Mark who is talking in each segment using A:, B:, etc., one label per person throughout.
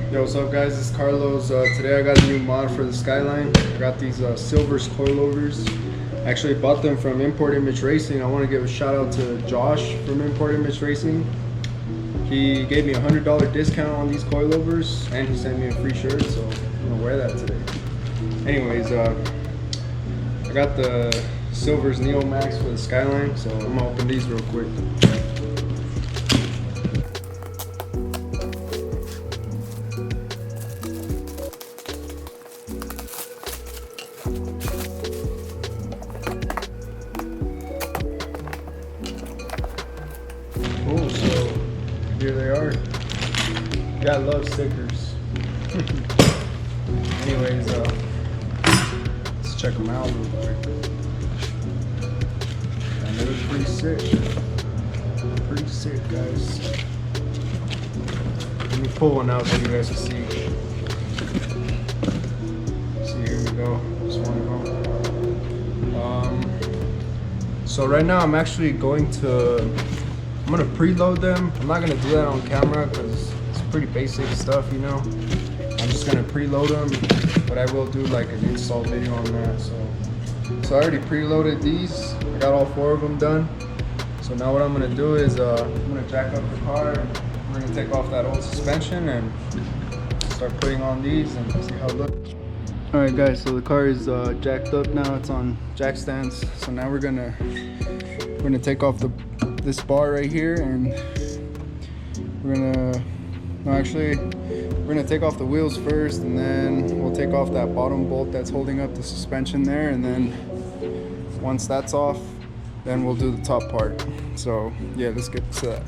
A: Yo, what's up guys, it's Carlos. Today I got a new mod for the Skyline. I got these Silvers coilovers. I actually bought them from Import Image Racing. I want to give a shout out to Josh from Import Image Racing. He gave me a $100 discount on these coilovers and he sent me a free shirt, so I'm gonna wear that today. Anyways, I got the Silvers Neo Max for the Skyline, so I'm gonna open these real quick. Oh, so here they are. Gotta love stickers. Anyways, let's check them out real quick. And they look pretty sick. Pretty sick, guys. Let me pull one out so you guys can see. See, here we go. Just one of them. So right now I'm actually I'm gonna preload them. I'm not gonna do that on camera because it's pretty basic stuff, you know. I'm just gonna preload them, but I will do like an install video on that. So I already preloaded these. I got all 4 of them done. So now what I'm gonna do is I'm gonna jack up the car and we're gonna take off that old suspension and start putting on these and see how it looks. All right guys, so the car is jacked up now. It's on jack stands. So now we're gonna take off this bar right here, and we're gonna take off the wheels first, and then we'll take off that bottom bolt that's holding up the suspension there, and then once that's off, then we'll do the top part. So yeah, let's get to that.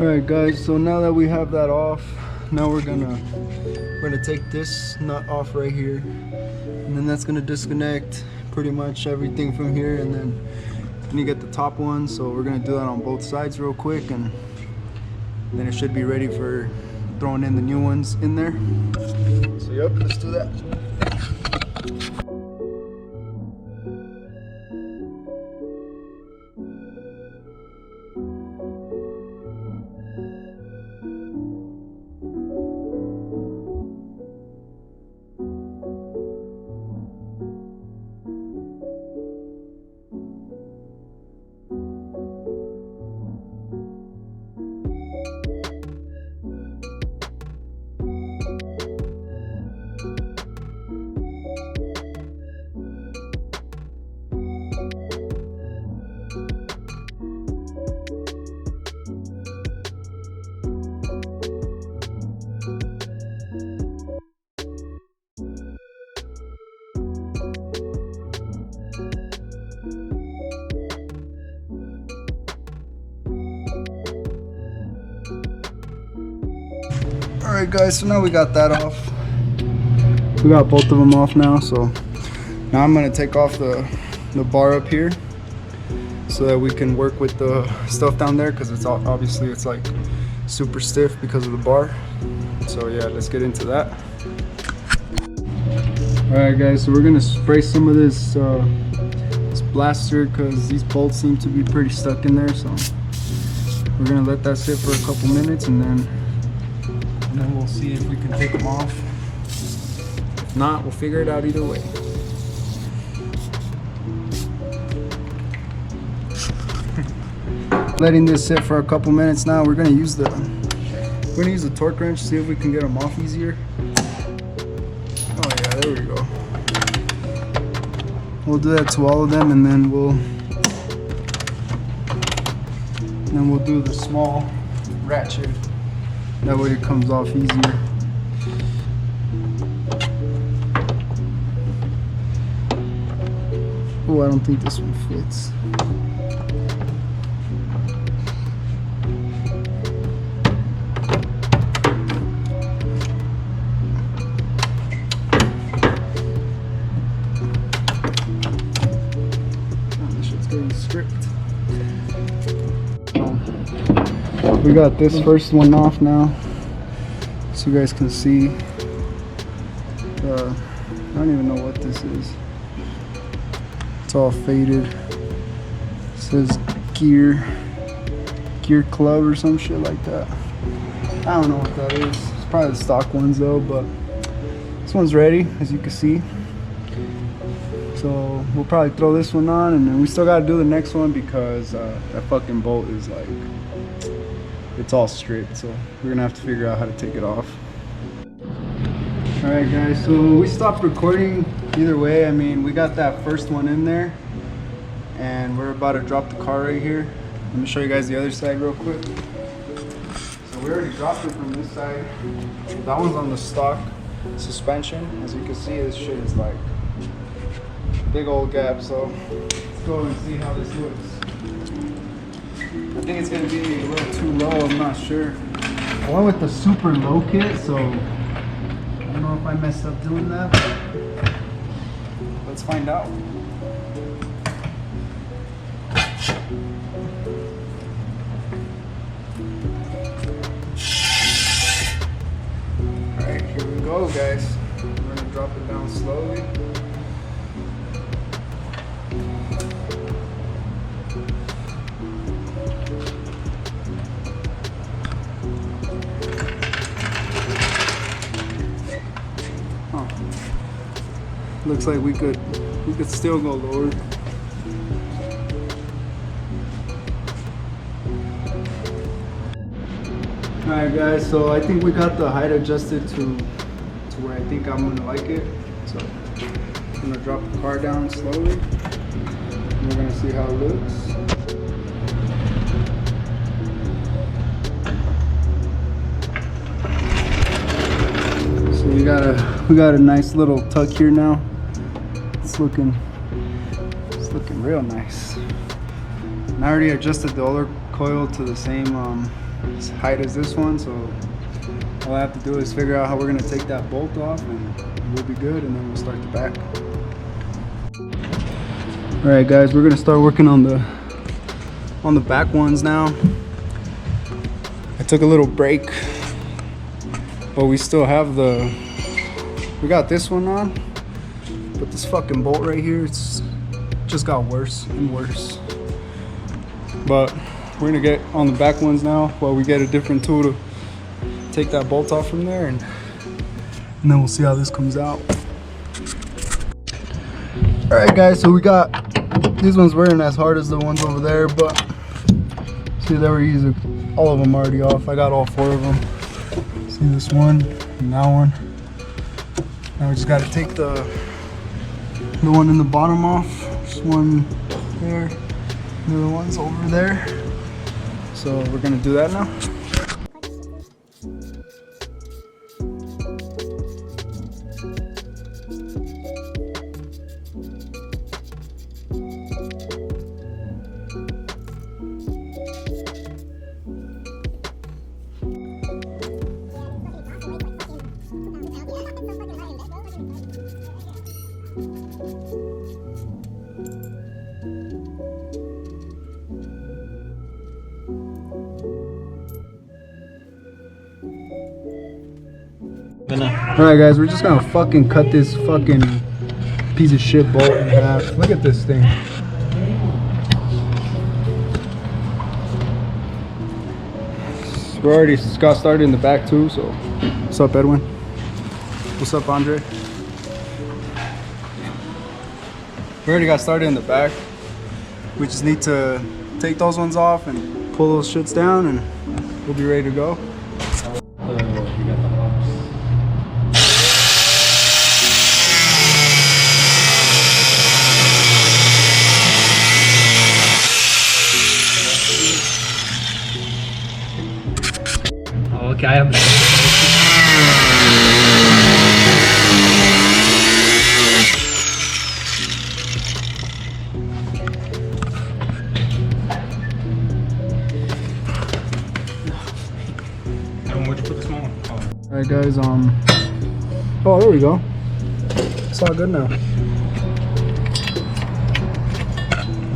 A: Alright guys, so now that we have that off, now we're gonna take this nut off right here, and then that's gonna disconnect pretty much everything from here, and then you get the top one. So we're gonna do that on both sides real quick, and then it should be ready for throwing in the new ones in there. So yep, let's do that. Alright guys, so now we got that off. We got both of them off now, so now I'm going to take off the bar up here so that we can work with the stuff down there, because it's obviously it's like super stiff because of the bar. So yeah, let's get into that. Alright guys, so we're going to spray some of this blaster because these bolts seem to be pretty stuck in there. So we're going to let that sit for a couple minutes, and then we'll see if we can take them off. If not, we'll figure it out either way. Letting this sit for a couple minutes now. We're gonna use the torque wrench, see if we can get them off easier. Oh yeah, there we go. We'll do that to all of them, and then we'll do the small ratchet. That way it comes off easier.
B: Oh, I don't think this one fits. Stripped. We got this first one off now, so you guys can see. I don't even know what this is. It's all faded. It says gear club or some shit like that. I don't know what that is. It's probably the stock ones though, but this one's ready, as you can see. So we'll probably throw this one on, and then we still got to do the next one because that fucking bolt is like, it's all stripped, so we're gonna have to figure out how to take it off. All right guys, so we stopped recording either way. I mean, we got that first one in there and we're about to drop the car right here. Let me show you guys the other side real quick. So we already dropped it from this side. That one's on the stock suspension. As you can see, this shit is like big old gap, so let's go and see how this looks. I think it's gonna be a little too low, I'm not sure. I went with the super low kit, so I don't know if I messed up doing that, but let's find out. Alright, here we go guys. We're gonna drop it down slowly. Looks like we could still go lower. Alright guys, so I think we got the height adjusted to where I think I'm gonna like it. So I'm gonna drop the car down slowly. And we're gonna see how it looks. So we got a nice little tuck here now. It's looking real nice. And I already adjusted the other coil to the same height as this one, so all I have to do is figure out how we're gonna take that bolt off and we'll be good, and then we'll start the back. All right guys, we're gonna start working on the back ones now. I took a little break, but we still have we got this one on, but this fucking bolt right here, it's just got worse and worse. But we're gonna get on the back ones now while we get a different tool to take that bolt off from there, and then we'll see how this comes out. All right guys, so we got, these ones weren't as hard as the ones over there, but see, they were easy. All of them already off. I got all 4 of them. See this one and that one. Now we just got to take the one in the bottom off. Just one there, the other one's over there. So we're gonna do that now. Alright guys, we're just gonna fucking cut this fucking piece of shit bolt in half. Look at this thing. We already got started in the back too, so. What's up, Edwin? What's up, Andre? We already got started in the back. We just need to take those ones off and pull those shits down, and we'll be ready to go.
C: Okay, I am.
B: Alright guys, oh, there we go. It's all good now.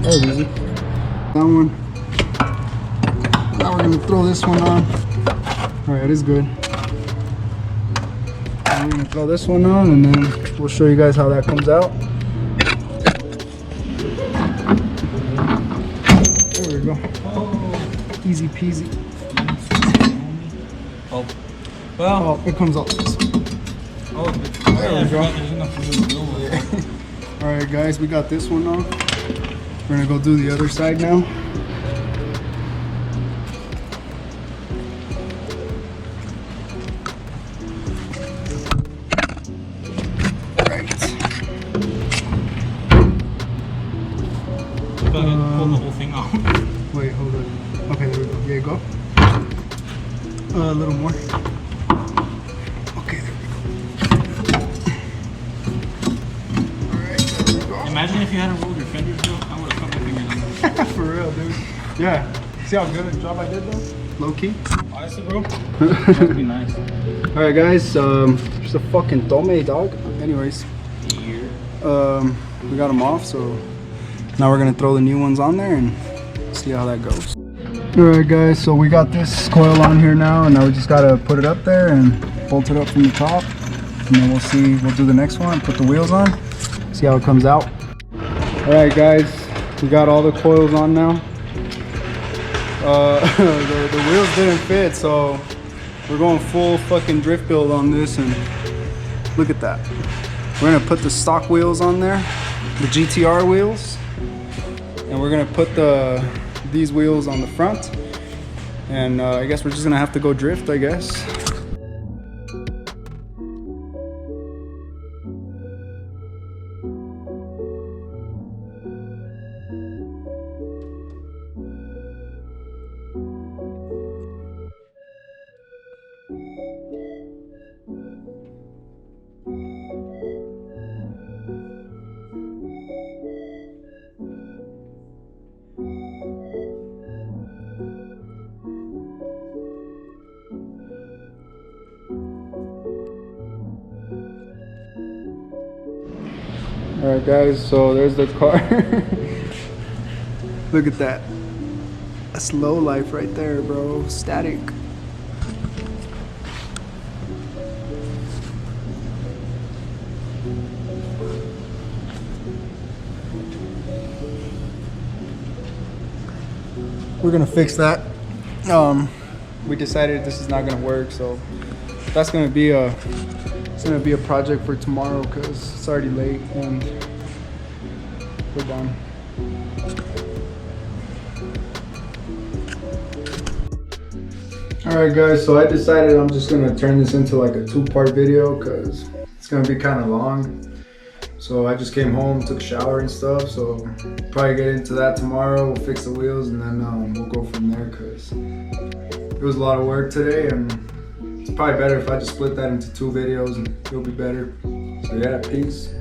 B: That was easy. That one. Now we're gonna throw this one on. Alright, it's good. Now we're gonna throw this one on and then we'll show you guys how that comes out. There we go. Easy peasy.
D: Oh, well.
B: Oh, it comes out this way.
D: Oh,
B: there we go. Alright guys, we got this one on. We're gonna go do the other side now. Right.
D: Pull the whole thing out.
B: Wait, hold on. Okay, there we go. Yeah, go. A little more. Okay, there we go. Alright, there we go.
D: Imagine if you hadn't rolled your fenders, bro. I would have cut my fingers on them.
B: For real, dude. Yeah. See how good a job I did though? Low key.
D: Honestly, bro. That would be nice.
B: Alright guys, just a fucking tome, dog. Anyways. We got them off, so now we're gonna throw the new ones on there and see how that goes. Alright guys, so we got this coil on here now, and now we just gotta put it up there and bolt it up from the top, and then we'll do the next one, put the wheels on, see how it comes out. Alright guys, we got all the coils on now. The wheels didn't fit, so we're going full fucking drift build on this, and look at that. We're gonna put the stock wheels on there, the GTR wheels, and we're gonna put these wheels on the front, and I guess we're just gonna have to go drift, I guess. Alright guys, so there's the car. Look at that. That's low life right there, bro. Static. We're gonna fix that. We decided this is not gonna work, so that's gonna be a project for tomorrow because it's already late and we're done. Alright guys, so I decided I'm just gonna turn this into like a two-part video because it's gonna be kind of long. So I just came home, took a shower and stuff, so probably get into that tomorrow. We'll fix the wheels and then we'll go from there because it was a lot of work today, and it's probably better if I just split that into two videos and it'll be better. So yeah, peace.